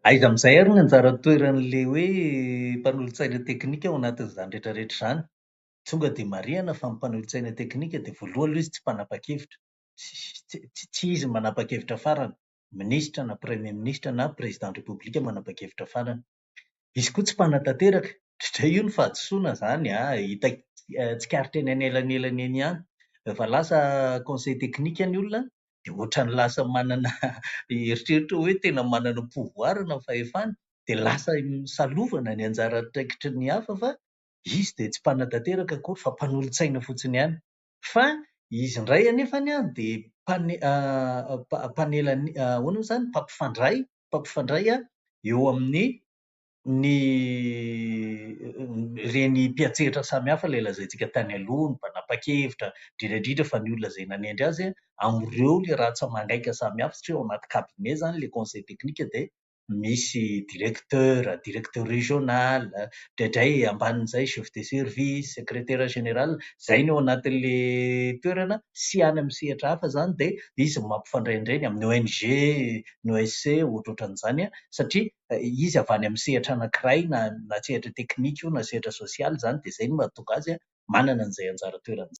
Aiza amin'izay ary ny anjara toeran'le hoe mpanolontsaina teknika ao anatin'izany rehetrarehetra izany. Tonga dia marihana fa ny mpanolontsaina teknika dia voalohany aloha izy tsy mpanapa-kevitra. Tsy izy manapa-kevitra farany. Minisitra na premier ministra na président de république manapa-kevitra farany. Izy koa tsy mpanatanteraka, indrindray io no fahadisoana izany tsikaritry eny anelanelany eny ihany. Rehefa lasa conseil technique ny olona dia ohatran'ny lasa manana eritreritro hoe tena manana pouvoir na fahefana, dia lasa salovana ny anjara traikitry ny hafa fa izy dia tsy mpanatanteraka akory fa mpanolontsaina fotsiny ihany. Fa izy indray anefany dia ahoana moa izany, mpampifandray eo amin'ny ireny mpiantsehatra samihafa ilay lazaintsika tany aloha, ny mpanapa-kevitra, indrindra indrindra fa ny olona izay nanendry azy amin'ireo ilay ratsa mangaika samihafa. Satria ao anaty cabinet izany ilay conseil technique dia misy directeur régional, indraindray ambanin'izay chef de service, secrétaire général. Izay no ao anatin'ilay toerana sy any amin'ny sehatra hafa izany dia izy no mampifandray indray ny amin'ny ONG, ny OSC ohatrohatran'izany satria izy avy any amin'ny sehatra anankiray na sehatra teknika io na sehatra sosialy izany dia izay no mahatonga azy manana an'izay anjara toerana.